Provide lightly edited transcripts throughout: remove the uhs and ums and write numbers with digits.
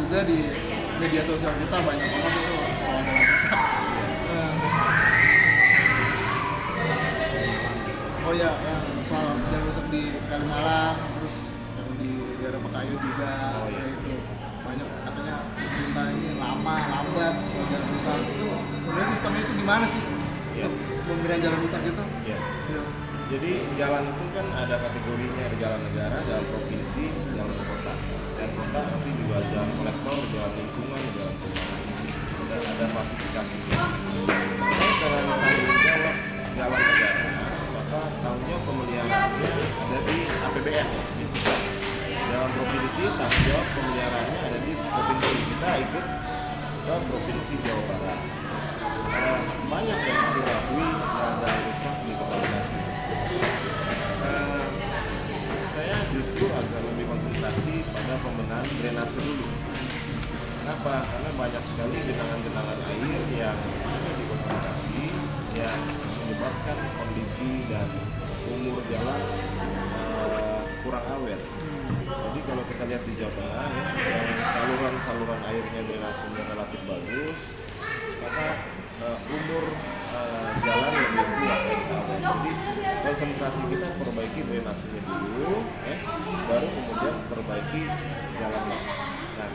juga di media sosial kita banyak banget itu soal jalan rusak. Oh ya, yang soal jalan rusak di Kalimalang, terus yang di daerah Pekayu juga, itu banyak katanya pemerintah ini lambat soal jalan rusak. Itu sebenarnya sistemnya itu gimana sih untuk pemberian jalan rusak itu? Jadi jalan itu kan ada kategorinya, ada jalan negara, jalan provinsi, jalan kota. Jalan kota nanti juga jalan kolektor, jalan lingkungan, jalan perumahan. Dan ada klasifikasi. Kalau tanggung jawab jalan negara, maka tanggung jawab pemeliharaannya ada di APBN. Jalan provinsi tanggung jawab pemeliharaannya ada di provinsi. Kita ikut ke provinsi Jawa Barat. Banyak yang diakui jalan rusak di Kota Bekasi. Saya justru agak lebih konsentrasi pada pembenahan drainase dulu. Kenapa? Karena banyak sekali genangan-genangan air yang ada di Kota Bekasi yang menyebabkan kondisi dan umur jalan kurang awet. Jadi kalau kita lihat di Jawa Tengah saluran airnya drainasenya relatif bagus, maka umur jalan lebih kuat dan awet. Jadi konsentrasi kita perbaiki drainasenya dulu, baru kemudian perbaiki jalannya. Nah,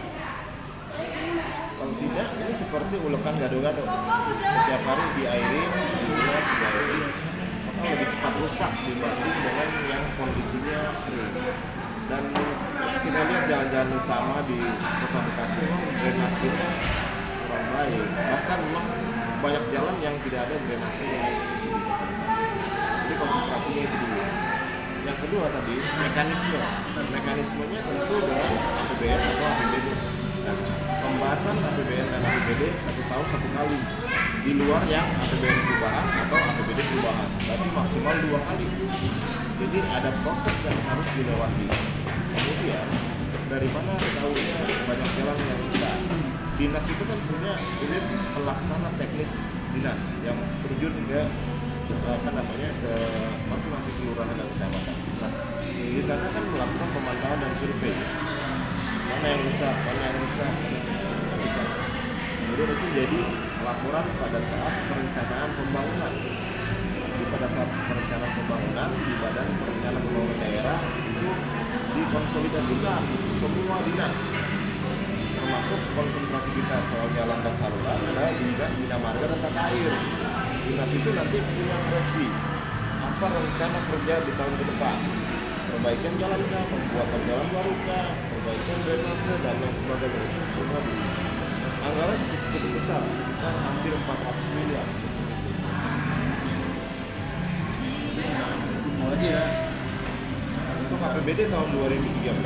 kalau tidak ini seperti ulekan gado-gado. Setiap hari diairin, diairin, maka lebih cepat rusak dibanding dengan yang kondisinya kering. Dan kita lihat jalan-jalan utama di Kota Bekasi memang drainasenya kurang baik. Bahkan memang banyak jalan yang tidak ada drainasenya. Jadi konsentrasinya itu dulu. Yang kedua tadi mekanismenya tentu dengan APBN atau APBD. Nah, pembahasan APBN dan APBD 1 tahun 1 kali di luar yang APBN perubahan atau APBD perubahan, berarti maksimal 2 kali. Jadi ada proses yang harus dilewati. Kemudian dari mana tahunya banyak jalan yang rusak? Dinas itu kan punya unit pelaksana teknis dinas yang terjun ke ke masing-masing kelurahan dan kecamatan. Nah, di sana kan melakukan pemantauan dan survei. Mana yang rusak. Kemudian itu jadi laporan pada saat perencanaan pembangunan. Jadi pada saat perencanaan pembangunan di Badan Perencanaan Pembangunan Daerah itu dikonsolidasikan semua dinas, termasuk konsentrasi kita soal jalan dan saluran ada di Dinas Bina Marga dan Tata Air. Dinas itu nanti punya proyeksi apa rencana kerja di tahun ke depan, perbaikan jalan kah, pembuatan jalan baru kah, perbaikan drainase dan lain sebagainya. Semua di anggaran cukup besar, sekitar hampir 400 miliar. Lagi ya. Untuk APBD tahun 2013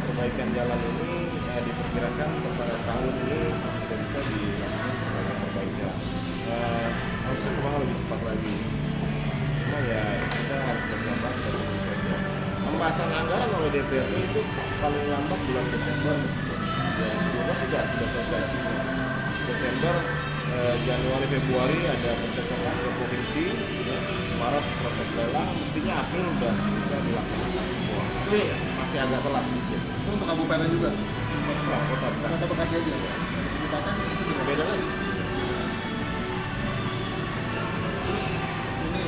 perbaikan jalan ini diperkirakan pada tahun ini sudah bisa dilakukan perbaikan. Harusnya memang lebih cepat lagi. Cuma ya kita harus bersabar dan tunggu saja. Pembahasan anggaran oleh DPRD itu paling lambat bulan Desember. Ya, juga sudah selesai sih. Desember, Januari, Februari ada pencocokan ke provinsi. Maret proses lelang, mestinya April udah bisa dilaksanakan semua. Tapi masih agak telat sedikit. Itu untuk kabupaten juga? Kota Bekasi. Kota Bekasi aja? Kabupaten itu beda lagi. Terus ini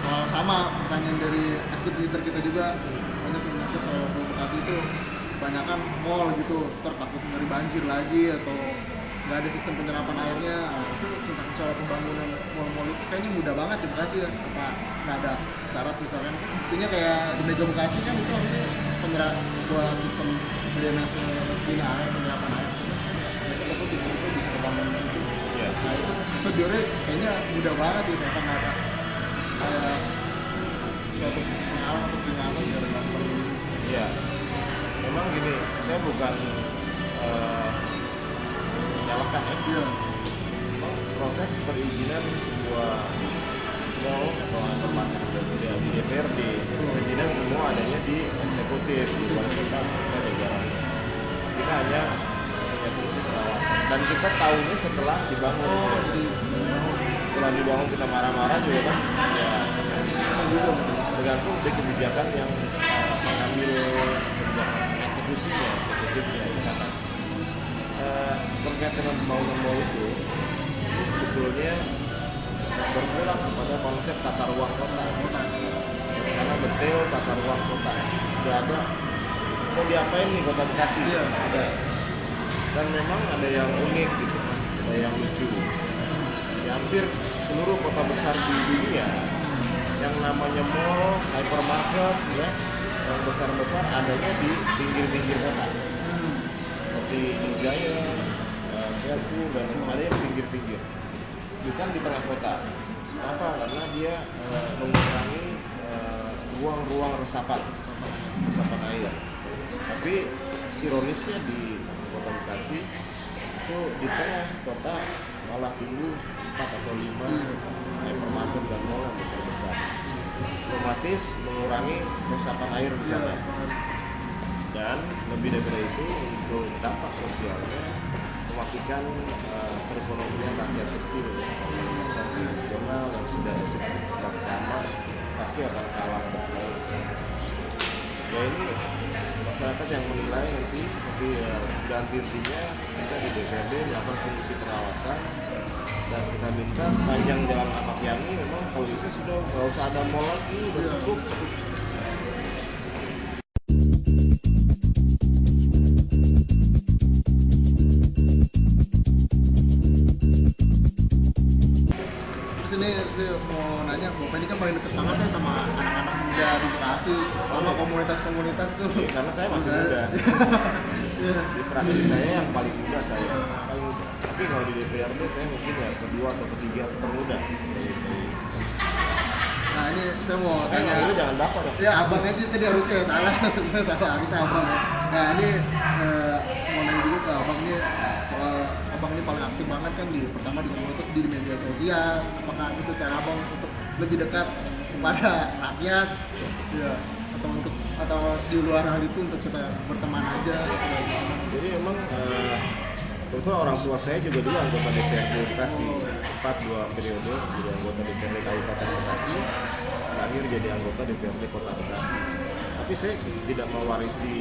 soal sama pertanyaan dari akun Twitter kita juga, banyak yang nyangkut soal Bekasi itu kebanyakan mall gitu, takut ngeri banjir lagi atau nggak ada sistem penyerapan airnya. Itu tentang soal pembangunan mall-mall itu kayaknya mudah banget di Bekasi ya, apa nggak ada syarat misalkan. Intinya kayak di Mega Bekasi kan itu harusnya buat sistem drainase bina air, penyerapan air. Mereka takut itu bisa terbangun di situ. Nah itu prosedurnya kayaknya mudah banget ya, mereka nggak ada kayak suatu pengalaman atau pengalaman dari lakukan ini. Iya, memang gini, saya bukan menyalahkan ya. Iya. Memang proses perizinan sebuah mall atau tempat yang di DPRD, perizinan semua adanya di eksekutif, di Balai Kota beserta jajarannya. Kita hanya punya fungsi pengawasan dan kita tahunya setelah dibangun. Setelah dibangun kita marah-marah juga kan, ya tergantung dari kebijakan yang mengambil kebijakan dengan pembangunan mall itu sebetulnya bergerak kepada konsep tata ruang kota. Karena betul tata ruang kota sudah ada, mau diapain nih kota Bekasi? Iya. Ada. Dan memang ada yang unik gitu, ada yang lucu. Di hampir seluruh kota besar di dunia yang namanya mall, hypermarket, ya, yang besar-besar adanya di pinggir-pinggir kota. Seperti Giant, Carrefour, dan ada yang pinggir-pinggir, bukan di tengah kota. Kenapa? Karena dia mengurangi ruang-ruang resapan air. Tapi ironisnya di kota Bekasi itu di tengah kota malah tumbuh 4 atau 5 hypermarket dan mall yang besar-besar. Otomatis mengurangi resapan air di sana. Dan lebih dari itu, untuk dampak sosialnya mematikan perekonomian rakyat kecil, pasar tradisional yang sudah eksis sejak lama pasti akan kalah bersaing. Ya ini masyarakat yang menilai nanti, tapi ganti intinya kita di DPRD melakukan fungsi pengawasan dan kita minta sepanjang jalan Ahmad Yani memang polisi sudah nggak usah ada mall lagi, udah cukup. Terus ini saya mau nanya, Bapak ini kan paling deket banget ya sama anak-anak muda di Bekasi, sama komunitas-komunitas tuh. Karena saya masih muda. Di fraksi saya yang paling muda saya. Paling muda. Tapi kalau di DPRD saya mungkin ya kedua atau ketiga termuda. Nah ini saya mau tanya. Lu jangan bapak dong. Ya abang aja tadi harusnya salah, salah harusnya abang. Nah ini mau nanya dulu ke abang ini soal abang ini paling aktif banget kan di pertama di komunitas di media sosial. Apakah itu cara abang untuk lebih dekat kepada rakyat? Ya. Atau di luar hal itu untuk kita berteman aja. Jadi memang terutama orang tua saya juga dulu anggota DPRD Bekasi, 2 periode jadi anggota DPRD Kabupaten Bekasi, terakhir jadi anggota DPRD Kota Bekasi. Tapi saya tidak mewarisi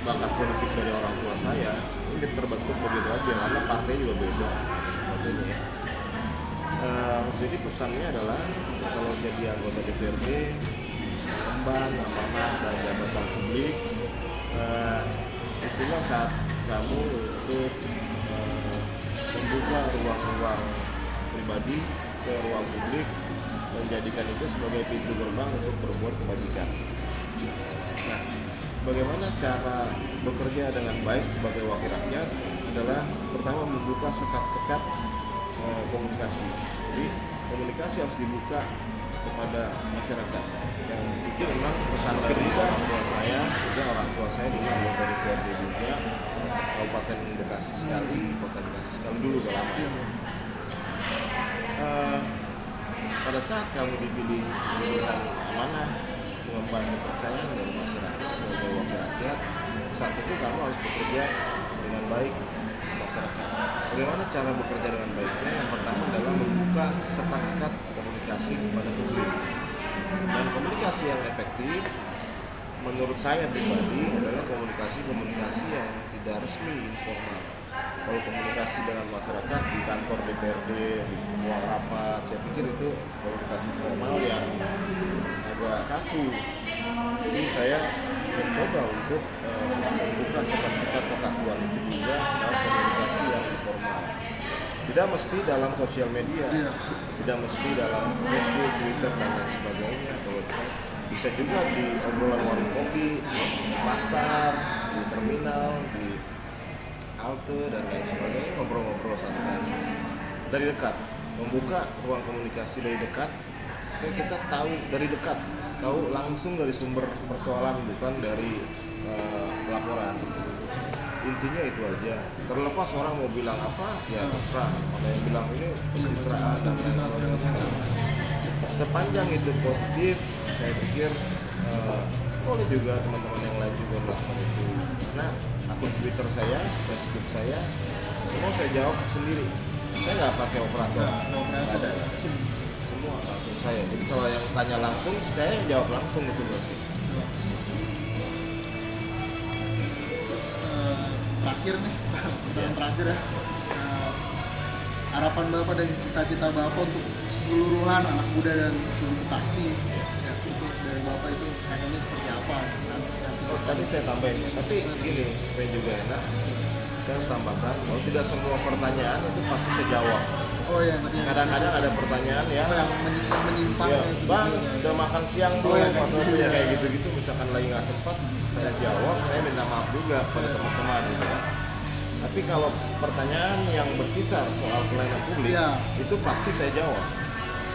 bakat politik dari orang tua saya. Ini terbentuk begitu aja karena partai juga beda. Sebagainya. Jadi pesannya adalah kalau jadi anggota DPRD, emban, amanah dan jabatan publik, itulah saat kamu untuk membuka ruang-ruang pribadi ke ruang publik, menjadikan itu sebagai pintu gerbang untuk berbuat kebajikan. Nah, bagaimana cara bekerja dengan baik sebagai wakil rakyat adalah pertama membuka sekat-sekat komunikasi. Jadi komunikasi harus dibuka kepada masyarakat. Yang itu memang pesan kedua buat saya, juga orang tua saya dulu anggota DPRD juga, Kabupaten Bekasi sekali, Kota Bekasi sekali dulu udah lama. Pada saat kamu dipilih diberikan amanah, mengemban kepercayaan dari masyarakat sebagai wakil rakyat, saat itu kamu harus bekerja dengan baik ke masyarakat. Bagaimana cara bekerja dengan baiknya? Yang pertama adalah membuka sekat-sekat komunikasi kepada publik. Dan komunikasi yang efektif menurut saya pribadi adalah komunikasi yang tidak resmi, informal. Kalau komunikasi dengan masyarakat di kantor DPRD, di ruang rapat, saya pikir itu komunikasi formal yang agak kaku. Jadi saya mencoba untuk membuka sekat-sekat kekakuan itu juga dalam komunikasi yang informal. Tidak mesti dalam sosial media, tidak mesti dalam Facebook, Twitter, dan lain sebagainya. Kalau bisa juga di obrolan warung kopi, di pasar, di terminal, di halte, dan lain sebagainya, ngobrol-ngobrol santai dari dekat. Membuka ruang komunikasi dari dekat, supaya kita tahu dari dekat, tahu langsung dari sumber persoalan, bukan dari laporan. Intinya itu aja. Terlepas orang mau bilang apa, ya terserah. Ada yang bilang ini pencitraan dan lain sebagainya. Sepanjang itu positif, saya pikir boleh juga teman-teman yang lain juga melakukan itu. Karena akun Twitter saya, Facebook saya, semua saya jawab sendiri. Saya nggak pakai operator. Nggak ada. Semua langsung saya. Jadi kalau yang tanya langsung, saya jawab langsung itu berarti. terakhir nih, pertanyaan terakhir ya. Harapan Bapak dan cita-cita Bapak untuk keseluruhan anak muda dan seluruh Bekasi ya, itu dari Bapak itu pengennya seperti apa? Oh, tadi saya tambahin, tapi gini supaya juga enak, saya harus tambahkan bahwa tidak semua pertanyaan itu pasti saya jawab. Oh ya, tadi Kadang-kadang ada pertanyaan ya, yang menyimpang ya, ya, bang sedikit, udah makan siang Oh, belum? ya, Atau gitu, ya ya. kayak gitu-gitu, misalkan lagi nggak sempat, saya jawab, saya minta maaf juga kepada teman-teman gitu ya. Tapi kalau pertanyaan yang berkisar soal pelayanan publik, Iya. itu pasti saya jawab.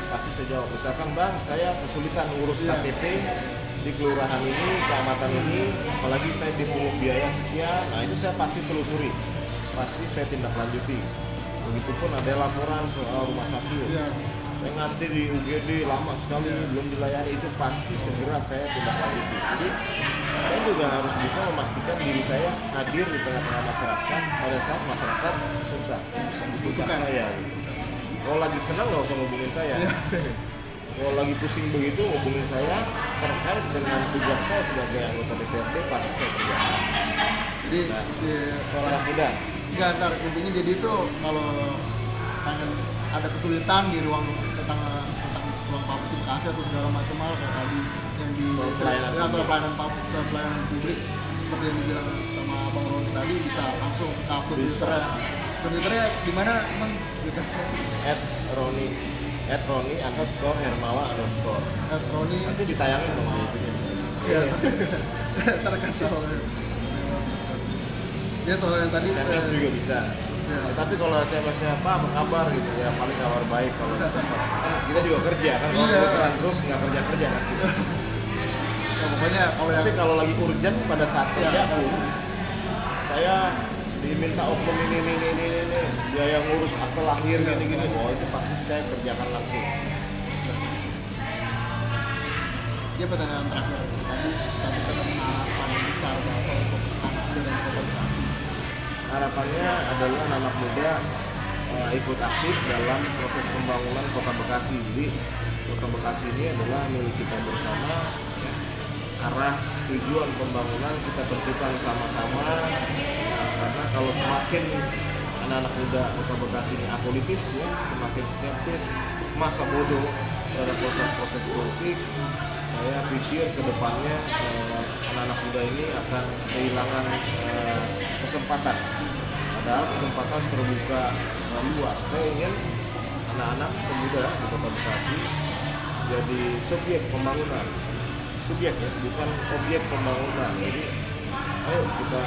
Pasti saya jawab. Misalkan bang, saya kesulitan urus Iya. KTP di kelurahan ini, kecamatan ini, apalagi saya dipungut biaya sekian, nah itu saya pasti telusuri, pasti saya tindak lanjuti. Begitupun ada laporan soal rumah sakit, Iya. saya ngantri di UGD lama sekali belum dilayani, itu pasti segera saya tindak lanjuti. Jadi saya juga harus bisa memastikan diri saya hadir di tengah-tengah masyarakat pada saat masyarakat susah membutuhkan saya. Kalau lagi senang nggak usah hubungin saya. Kalau lagi pusing begitu hubungin saya terkait dengan tugas saya sebagai anggota DPRD, pasti saya kerjakan. Jadi Nah, ya, seorang anak muda. nggak ntar intinya jadi itu kalau pengen ada kesulitan di ruang tentang ruang publik Bekasi atau segala macam hal kayak tadi yang di Soal pelayanan ya, soal pelayanan publik, soal pelayanan publik seperti yang dibilang sama Bang Roni tadi bisa langsung ke akun Bisa. Twitternya di mana emang Twitternya @roni_hermawan_. Roni Nanti ditayangin dong di itunya. ya ntar kasih tahu dia soal yang tadi SMS juga bisa. Ya. Tapi kalau SMS-nya apa kabar gitu ya, paling kabar baik kalau bisa. Kan kita juga kerja kan, kalau Iya. Twitteran terus nggak kerja nanti. ya, pokoknya kalau yang Tapi kalau lagi urgent pada saat kerja pun, saya diminta open ini, biaya ngurus akte lahir gini, oh itu pasti saya kerjakan langsung. dia pertanyaan terakhir tadi cita-cita dan harapan besar Bapak untuk anak muda dan kota Bekasi. Harapannya adalah anak muda ikut aktif dalam proses pembangunan Kota Bekasi. Jadi Kota Bekasi ini adalah milik kita bersama. Arah tujuan pembangunan kita tentukan sama-sama. Karena kalau semakin anak-anak muda Kota Bekasi ini apolitis, ya, semakin skeptis, masa bodoh terhadap proses-proses politik, saya pikir ke depannya anak-anak muda ini akan kehilangan kesempatan. Padahal kesempatan terbuka luas. Saya ingin anak-anak pemuda di Kota Bekasi jadi subjek pembangunan. Subjek ya, bukan objek pembangunan. Jadi ayo kita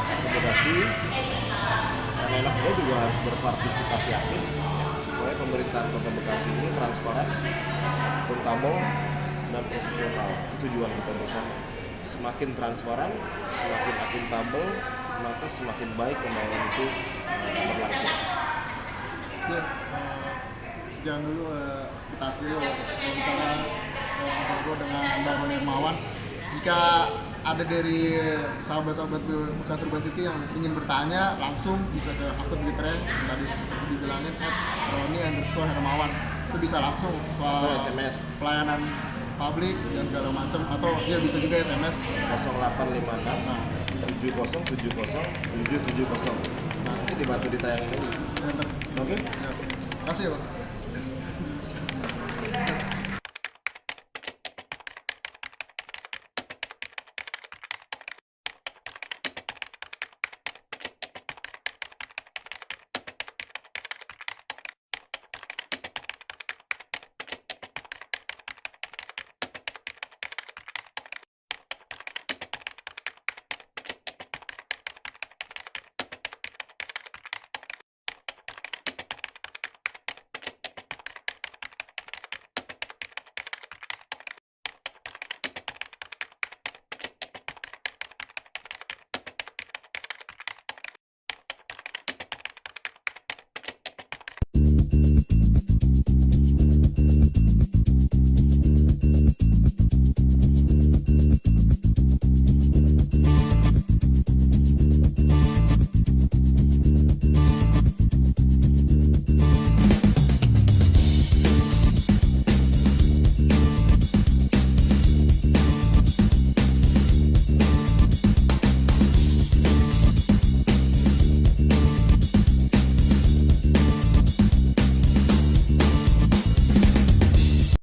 akomodasi. Anak-anak muda juga harus berpartisipasi aktif supaya pemerintahan Kota Bekasi ini transparan, akuntabel, dan profesional. Itu tujuan kita bersama. Semakin transparan, semakin akuntabel, maka semakin baik pembangunan itu berlangsung. Ya, sekian dulu kita akhiri wawancara gue dengan Bang Roni Hermawan. Jika ada dari sahabat-sahabat Bekasi Urban City yang ingin bertanya, langsung bisa ke akun Twitternya yang tadi seperti dibilangin @roni_hermawan. Itu bisa langsung soal Atau SMS pelayanan publik dan segala macam, atau ya bisa juga SMS. 0856 7070 770. Nah, nanti dibantu ditayangin aja. Ya, ntar. Oke? Ya. Terima kasih ya Bang.